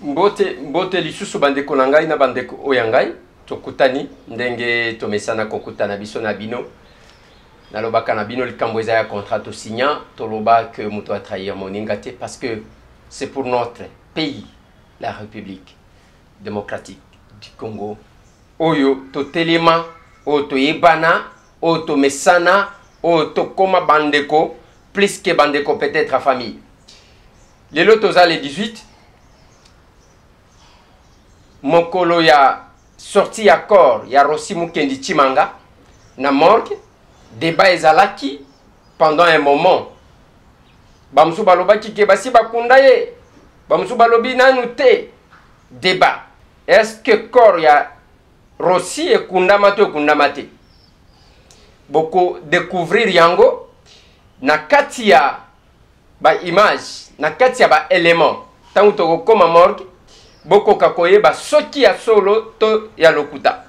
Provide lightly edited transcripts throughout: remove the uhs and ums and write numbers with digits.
mbote lisusu bandeko na ngai na bandeko oyo ngai tokutani ndenge tomesana kokutana biso na bino nalobaka na bino likambo eza ya contrat to signa toloba que moto a trahir moninga te parce que c'est pour notre pays la République démocratique du Congo oyo totelema oyo toyebana oyo tomesana oyo tokoma bandeko plus que bandeko peut-être à famille lelo toza le 18 mokolo ya sorti ya corps ya Rossi Mukendi Tshimanga na morgue débat ezalaki pendant un moment bamusu balobaki ke basi bakunda ye bamusu balobi nanu te débat est-ce que corps ya Rossi ekundama to ekundama te boko découvrir yango na kati ya ba image na kati ya ba élément tangu tokokoma morgue boko kakoyeba soki ya solo to ya lokuta.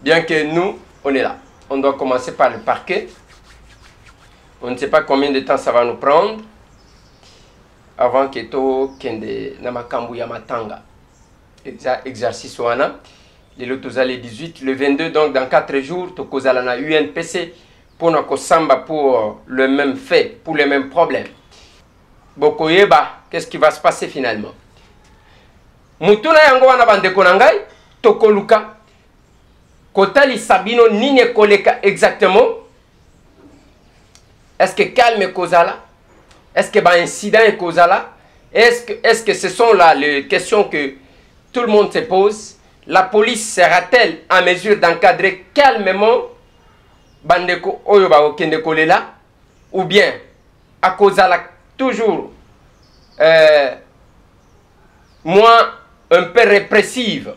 Bien que nous on est là, on doit commencer par le parquet. On ne sait pas combien de temps ça va nous prendre avant que to kende na makambu ya matanga exercice wana le tozale 18 le 22 donc dans 4 jours to kozala na UNPC pour na kosamba pour le même fait, pour le même problème. Bokoyeba, qu'est-ce qui va se passer finalement? Mutuna yango wana bandeko na ngai tokoluka kotali sabino nini koleka exactement. Est-ce que calme kozala? Est-ce que ba incident est kozala? Est-ce que ce sont là les questions que tout le monde se pose? La police sera-t-elle en mesure d'encadrer calmement bandeko oyo ba okende kolela ou bien à kozala toujours moins un peu répressive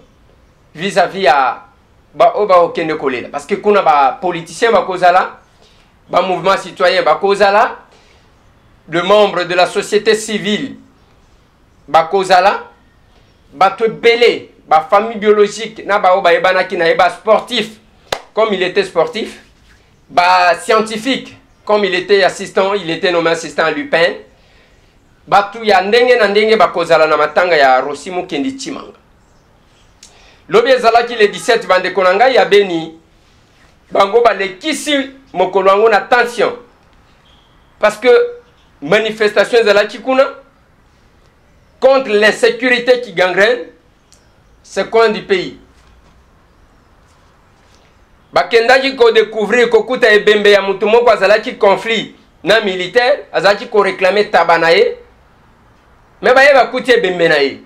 vis-à-vis à ba oba okende kolela parce que kuna ba politicien ba kozala ba mouvement citoyen ba kozala le membre de la société civile ba kozala ba te belé ba famille biologique na ba oba ebanaki na eba sportif comme il était sportif ba scientifique comme il était assistant, il était nommé assistant à Lupin. Batu ya ndenge na ndenge bakozala na matanga ya Rossi Mukendi Tshimanga. Lobi ezalaki le 17 bandeko na ngai ya Beni bango balekisi mokolo yango na tension parce que manifestation ezalaki kuna contre l'insécurité qui gangrène ce coin du pays. Bakendaki ko découvrir ko kuta ebembe ya mutu moko azalaki conflit na militaire azalaki ko réclamer tabanaye mais baye bakuti ebembe na ye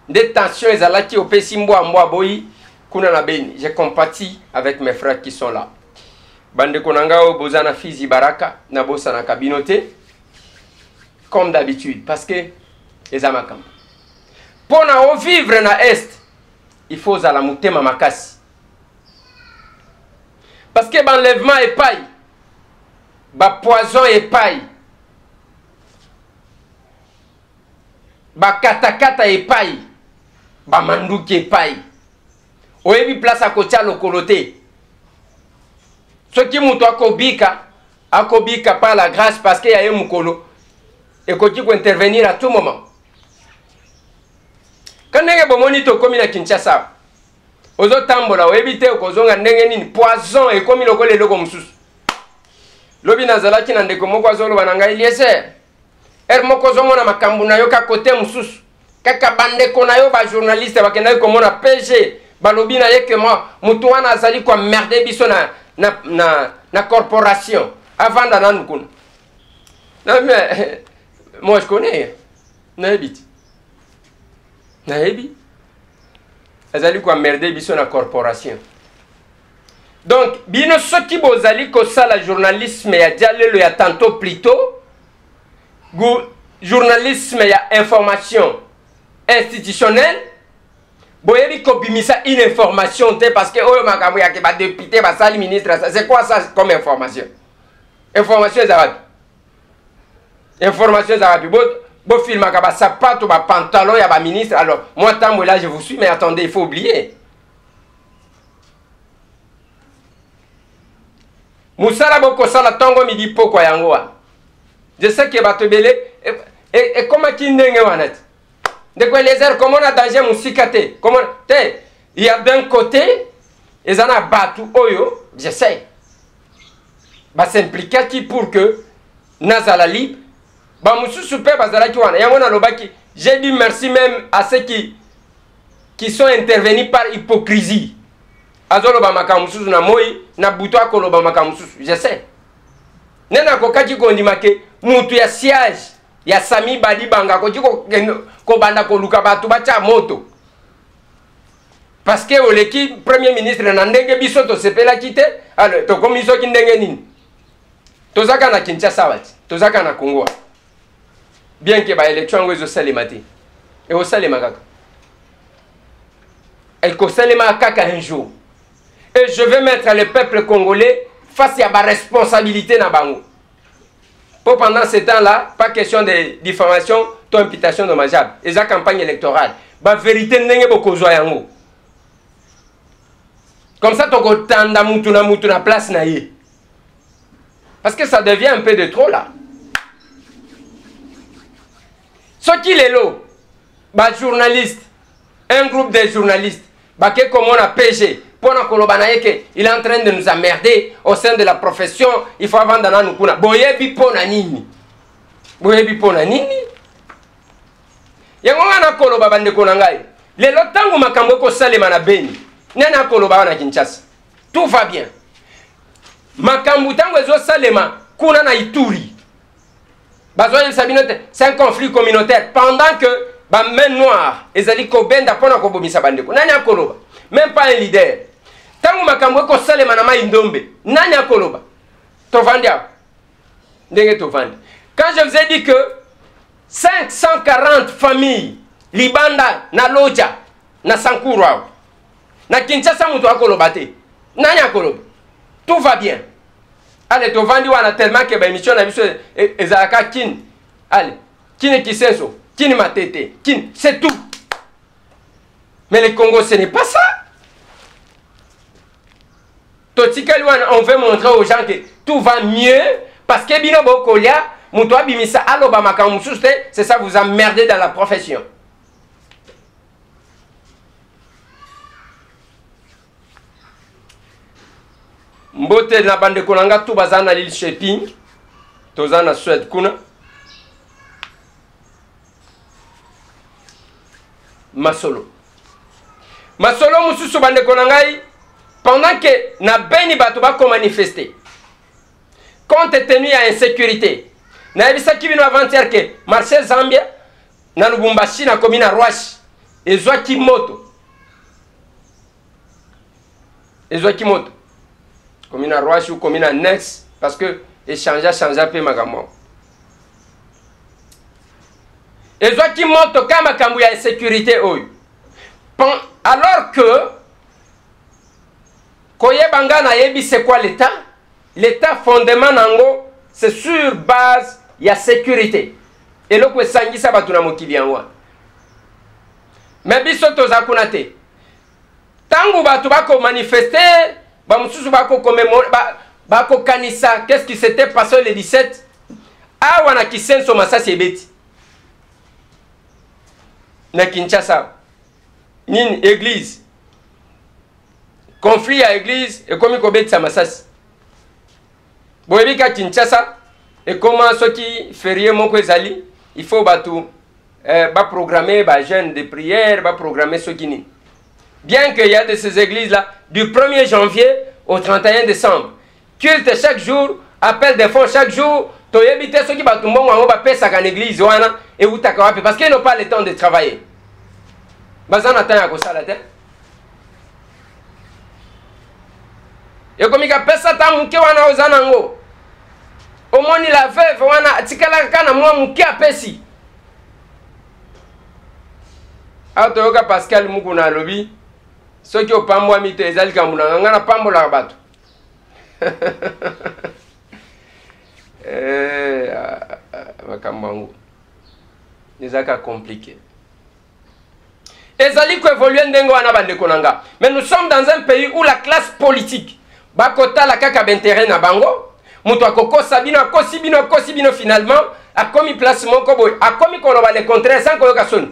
des tensions ezalaki opesi mbwa boyi kuna na Beni. J'ai compati avec mes frères qui sont là bandeko nanga o bozana Fizi Baraka na bosa na kabinote comme d'habitude parce que ezamakam pona o vivre na est il faut zala mutema makasi. Parce que l'enlèvement est paille, poison est paille, katakata est paille, mandouki est paille. Oyebi place à côté à l'okoloté. Ce qui mouto akobika par la grâce parce qu'il y a un mukolo et qu'on peut intervenir à tout moment. Quand on est bomoni to komi na Kinshasa. Ozo tambola oebite okozonga ndenge nini poison ekomi lokole loko mususu lobi nazalaki na ndeko moko azolo bananga Eliezer moko zomona makambu na yo ka kote mususu kaka bandeko na yo ba journaliste bakenda komona PG balobi na ye que mutu wana azali kwa merde biso na corporation avant d'ananu kuna non mais moi je connais naebiti azali kwa merde biso na corporation. Donc bino soki bozali ko sala journalisme ya dialelo ya tantôt plutôt journalisme ya information institutionnelle boyebi ko bimisa une information te parce que oyo makambo ya ke ba député ba sali ministre c'est quoi ça comme information? Information za information za Bo film akaba sapato ba pantalon ya ba ministre. Alors moi tambo là je vous suis mais attendez, il faut oublier. Musala boko sala tongo midi poko yango. Je sais que ba te belé et comment ki ndenge wanati. De quoi les airs, comment on a danger moussikaté? Comment il y a d'un côté, ils en ont battu oyo, j'essaie. Bah s'impliquer qui pour que Nazala libre. Bah moussou super bazala qui wana. Yango na lobaki. J'ai dit merci même à ceux qui sont intervenus par hypocrisie. Azolo ba makamususu na moi na buto akolo ba makamususu. J'essaie. Nena kokaki kondimake mutu ya siège ya Sami Badi Banga ko banda ko luka batu bacha moto. Parce que oleki premier ministre na ndenge biso to sepela kite alors to komiso ki ndenge nini. Tozaka na Kinshasa wati, tozaka na Congo. Bien que ba élection ngo zo salemati. Et au salema kaka. Et ko salema kaka un jour. Et je vais mettre le peuple congolais face à ma responsabilité na bango. Pour pendant ce temps-là, pas question de diffamation, ton imputation dommageable. Et la campagne électorale. La vérité n'est pas beaucoup yango. Comme ça, tu as na place na ye. Parce que ça devient un peu de trop là. Ce qui est là, journaliste, un groupe de journalistes, comme on a PG, il est en train de nous emmerder au sein de la profession. Il faut avant d'en nous kuna. Boyebi pona nini. Boyebi pona nini. Yango na koloba bande konangai. Le lotango makambo ko salema na Beni. Nena koloba na Kinshasa. Tout va bien. Makambo tango ezo salema kuna na Ituri. Bazoye sabinote, c'est un conflit communautaire pendant que ba main noire ezali ko benda pona ko bomisa bande ko. Nani akoloba? Même pas un leader. Tangu makambo ko salema na mai ndombe. Nani akoloba? Tovandia. Ndenge tovandi. Quand je vous ai dit que 540 familles libanda na loja na Sankura na Kinshasa mutu akoloba te. Nani akoloba? Tout va bien. Allez, tovandi wana tellement que ba émission na biso ezalaka kin. Allez, kini kisenso, kini matete, kin, c'est tout. Mais le Congo ce n'est pas ça. On veut montrer aux gens que tout va mieux parce que bino bokolia mutoa bimisa aloba makamususte, c'est ça vous emmerdez dans la profession. Mbote na bande konanga tout bazana l'île shopping, tozana Suède kuna. Masolo mususu bande konangai. Pendant que na Beni Batuba ko manifester, compte tenu à insécurité, na ebisa ki bino avant-hier que Marcel Zambia, na Lubumbashi na commune Rwashi, ezwa kimoto. Commune Rwashi ou commune annexe, parce que échanger peu magambo. Ezwa kimoto kama kambu ya insécurité oyo. Alors que Koyebanga na yebi c'est quoi l'État? L'État fondement nango c'est sur base ya sécurité. Et lo kwe sangisa batu na mokili yango. Mais biso toza kuna te. Tangu batu bako manifester, ba mususu bako commémorer, bako kanisa, qu'est-ce qui s'était passé le 17? Ah wana kisenso masasi ebeti. Na Kinshasa. Nini église. Conflit à l'église et comme il y a Masasi. Boyebika Kinshasa et comment ceux qui férié mon kwezali, il faut programmer les jeunes de prière, programmer ceux qui n'y. Bien qu'il y a de ces églises là du 1er janvier au 31 décembre. Culte chaque jour, appel des fonds chaque jour. Toyebite ceux qui battent bon on va payer ça en église wana et où parce qu'ils n'ont pas le temps de travailler. Bazan attend à ça la tête. Et comme il a pesa ta muke wana ozanango. Omoni la veuve wana tikala kana mwa muke apesi. Autoyoka Pascal Mukuna lobi. Ceux qui ont pas moi mite ezali kamuna ngana pambola bato. Makambango. Nezaka compliqué. Ezali ko évoluer ndengo wana bande konanga. Mais nous sommes dans un pays où la classe politique bakota la kaka b'intérêt na bango muto akoko sabino kosi bino finalement a commis placement ko boy a commis ko le contraire sans ko yoka son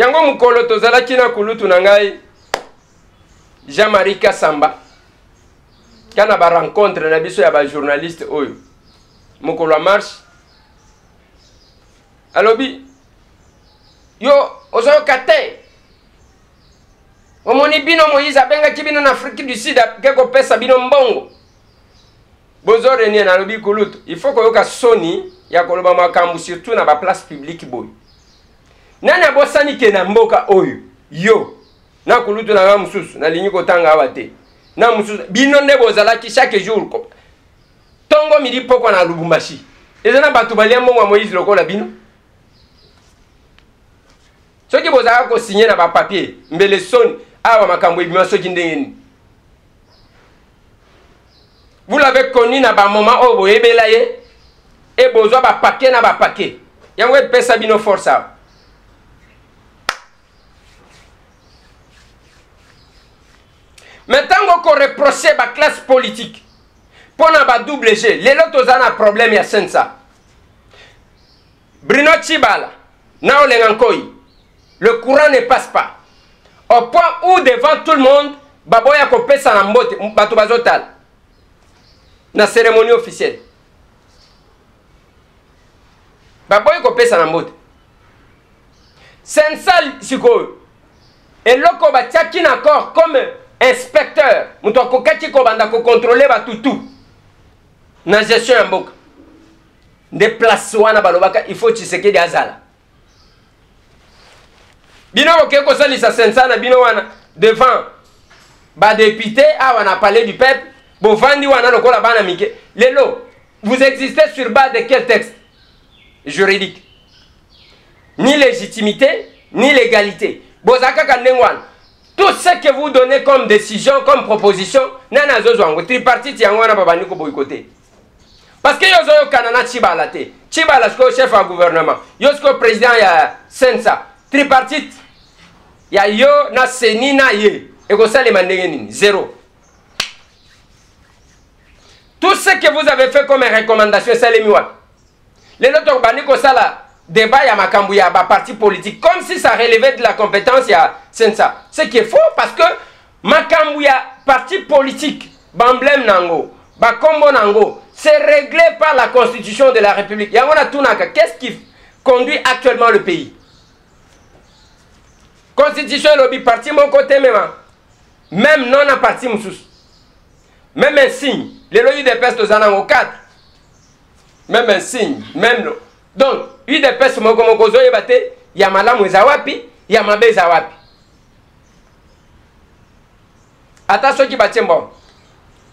yango mukolo tozalaki na kulutu na ngai Jean-Marie Kassamba kana ba rencontre na biso ya ba journaliste oyo mukolo marche alobi yo ozo kate omoni bino Moïse abenga kibino na Afrique du Sud keko pesa bino mbongo bozo renie na lobi kulutu il faut ko yoka soni ya koloba makambu surtout na ba place publique boy nani abosani ke na mboka oyo yo na kulutu na mususu na linyi kotanga abate na mususu bino nde bozalaki chaque jour ko tongo midi poko na Lubumbashi ezana batu balia mbongo Moïse lokola bino soki bozala ko signer na ba papier mbele soni awa makambo ebima soki ndengeni. Vous l'avez connu na ba moment o boyebela ye e bozwa ba paquet na ba paquet yango e pesa bino force a maintenant qu'on reproche ba classe politique pour na ba double G les autres ont un problème ya sensa Bruno Tshibala na Olengankoi le courant ne passe pas au point où devant tout le monde baboya ko pesa na mbote bato bazotal na cérémonie officielle baboya ko pesa na mbote sensa sikoyo eloko batiaki na corps comme inspecteur mutu akokaki kobanda kocontrôler batutu na gestion ya mboka nde place wana balobaka il faut Tshisekedi azala bino boke kosalisa sensa na bino wana devant ba député awa na palais du peuple bovandi wana lokola bana mike lelo vous existez sur base de quel texte juridique ni légitimité ni légalité bozaka kanengwana tout ce que vous donnez comme décision, comme proposition, nana zozwango tripartite yango wana babandi ko boycotté. Parce que yozo yo kanana Tshibala te. Tshibala sko chef à gouvernement. Yo sko président ya Sensa. Tripartite ya yo na seni na ye. Et ko sale mandenge nini? Zéro. Tout ce que vous avez fait comme recommandation c'est les miwa. Les autres bandi ko sala débat ya makambu ya ba parti politique comme si ça relevait de la compétence ya Sensa. Ce qui est faux parce que makambu ya parti politique bamblem nango ba kombo nango c'est réglé par la constitution de la République. Yangona tunaka qu'est-ce qui conduit actuellement le pays? Constitution lobby parti mon côté même non à parti moussous. Même un signe, les lois des pestes aux anango 4. Même un signe, même non. Donc, UDPS mokomokozo yebate ya malamu ezawapi ya mabe ezawapi. Ata soki batembo.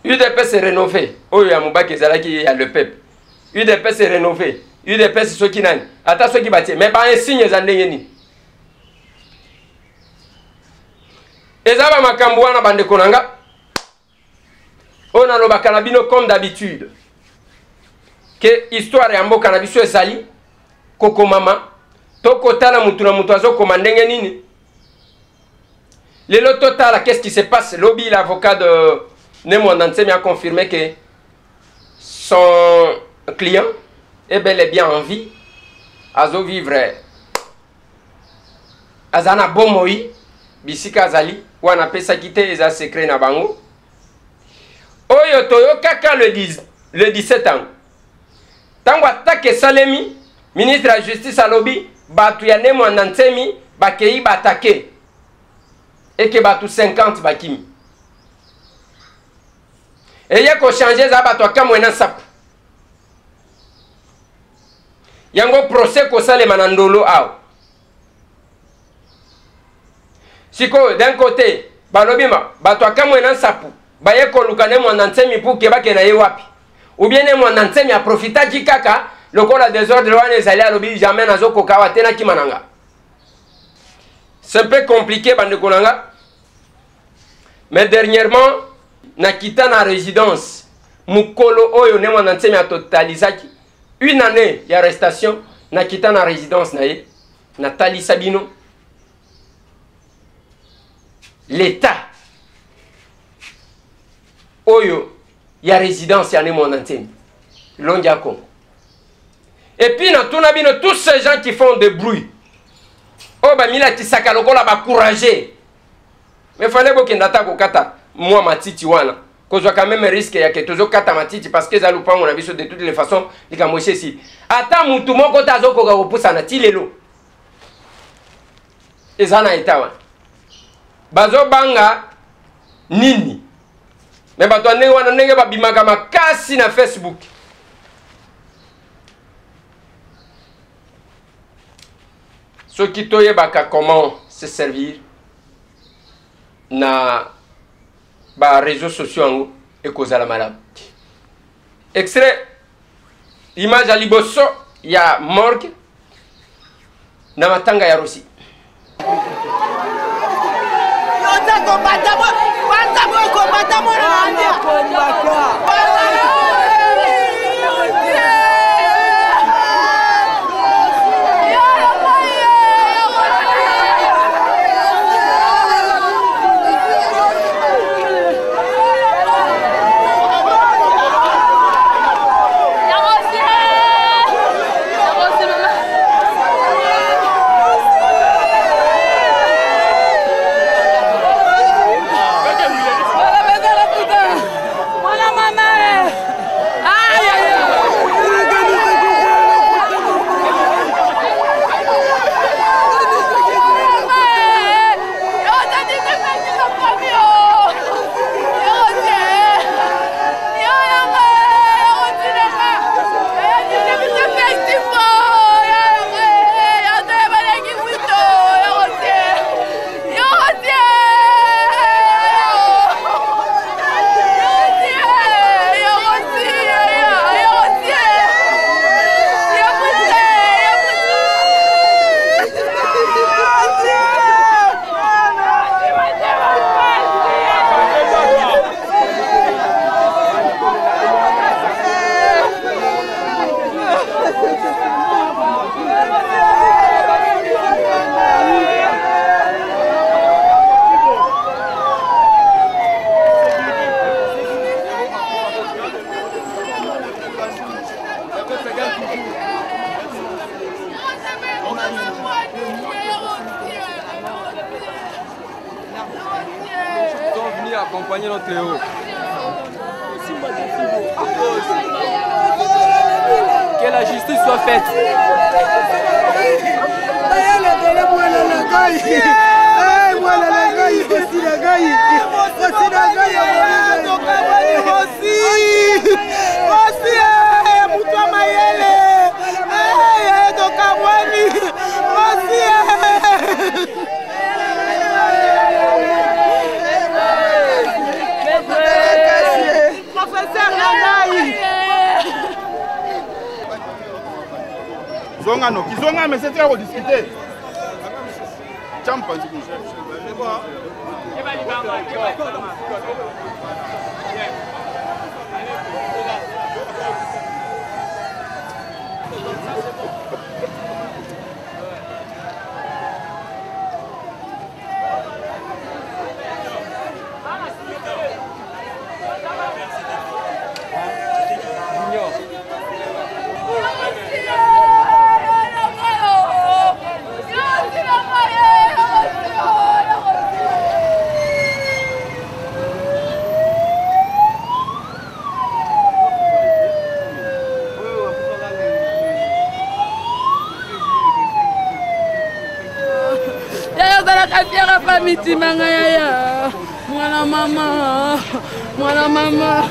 UDPS est rénové. Oyo ya mubaki ezalaki ya le peuple. UDPS est rénové. UDPS soki nani. Ata soki batie mais ba un signe ezandenge ni. Ezaba makambu wana bande konanga. On a lobaka na bino comme d'habitude. Que histoire ya mboka na biso esali koko mama toko tala mutu na mutu azo komandenge nini lelo totala qu'est-ce qui se passe lobby l'avocat de Nemo Nansemi a confirmé que son client est bel et bien en vie azo vivre azana bomoi bisika azali wana pesa kite eza secret na bango oyo toyo kaka le 17 ans. Tango atake Salemi, ministre de la Justice à lobby, batu ya Nemo Nansemi, bakei batake. Et que batu 50 bakimi. Et yako changer za batu akamwena sap. Yango procès ko sale manandolo ao. Siko d'un côté, balobima, batu akamwena sapu, baye ko luka Nemo Nansemi pour ke bake na ye wapi. Ou bien Nemo Nansemi a profité du kaka, le col a désordre, les allés à l'objet, jamais n'a zoko kawatena kimananga. C'est un peu compliqué, bande konanga. Mais dernièrement, na kita na résidence, mukolo oyo Nemo Nansemi a totalisaki. Une année d'arrestation, na kita na résidence na ye, na Tali Sabino. L'État oyo il y a résidence ya Nemo Nansemi Londia Congo. Et puis na tunabino tous ces gens qui font des bruits oh ba mila tisaka lokola ba courager mais fallait bokenda ta kokata moi matiti wana kozwa quand même risque ya ke tozo kata matiti parce que za lupango na biso de toutes les façons likamoshe si ata mutu moko tazo koka kopusana ti lelo ezana etawa bazo banga nini mais bato ndenge wana ndenge babimaka makasi na Facebook soki toyebaka comment se servir na ba réseaux sociaux yango ekozala malamu. Extrait image ya liboso ya morgue na matanga ya Rossi. Accompagner notre héros. Que la justice soit faite. Zonga Kizonga, mais c'est très rediscuté. Champa, Mitimanga yaya, mwana mama, mwana mama.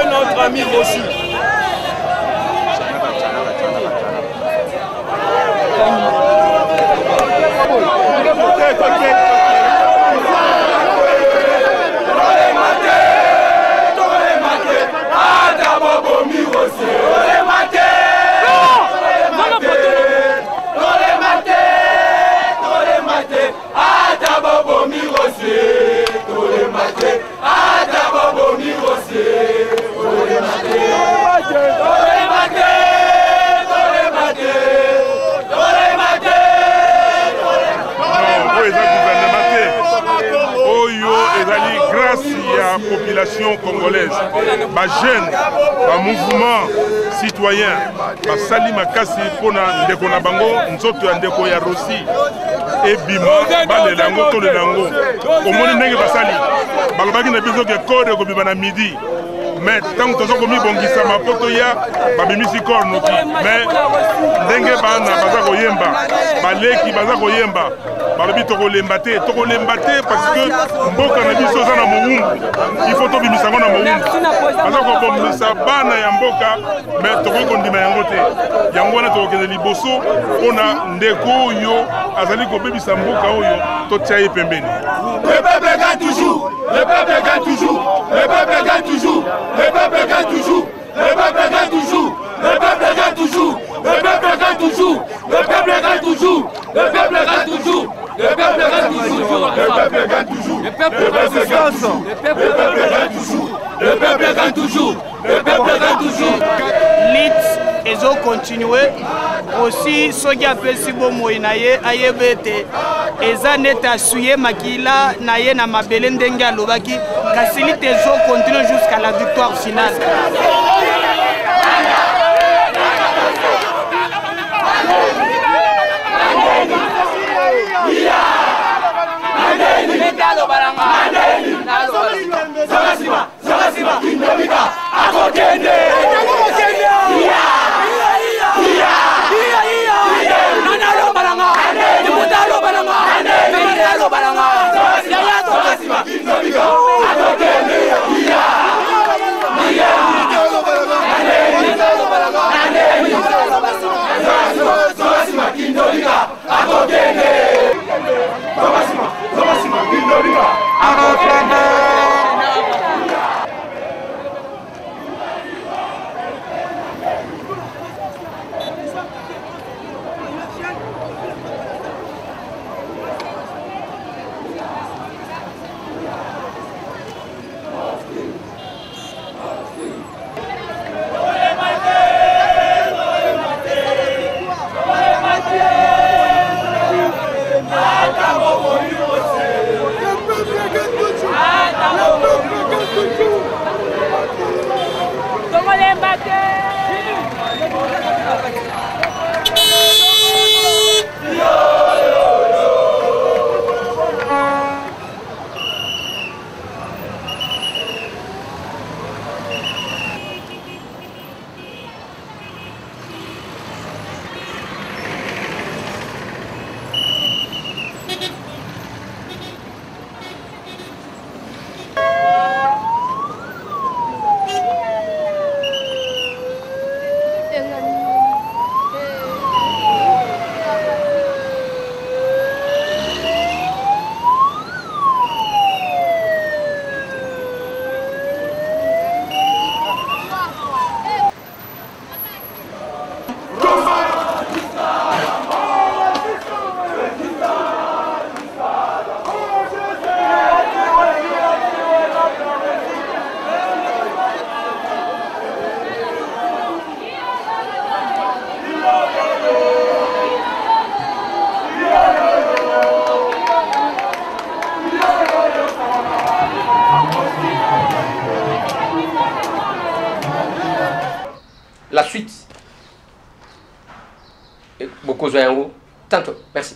Notre ami Rossi. Population congolaise, ma jeune, ma mouvement citoyen, ma sali makasi pona ndeko na bango, nzoto ya ndeko ya Rossi, et bima, bale lango, tole lango. Omoni ndenge basali, balobaki na biso ke kode ko bima na midi. Mais tant que nous avons bongisa mapoto ya babimisi kor noki mais ndenge bana baza koyemba baleki baza koyemba balobi tokolemba te parce que mboka na biso za na mowumbu il faut tobimisa ngo na mowumbu baza kobomisa bana ya mboka mais tokoki kondima yango te yango wana tokokende liboso mpona ndeko oyo azali kobebisa mboka oyo totia ye pembeni. Le peuple gagne toujours, le peuple gagne toujours, le peuple gagne toujours, le peuple gagne toujours, le peuple gagne toujours, le peuple gagne toujours, le peuple gagne toujours, le peuple gagne toujours, le peuple gagne toujours, le peuple gagne toujours, le peuple gagne toujours, le peuple gagne toujours, le peuple gagne toujours, le peuple gagne toujours, le peuple gagne toujours. Lit ezo continuer aussi soki apesi bomoi na ye ayebe ete eza neti asuye makila na ye na mabele ndenge alobaki kasi lit ezo continue jusqu'à la victoire finale. suite. Beaucoup de tantôt. Merci.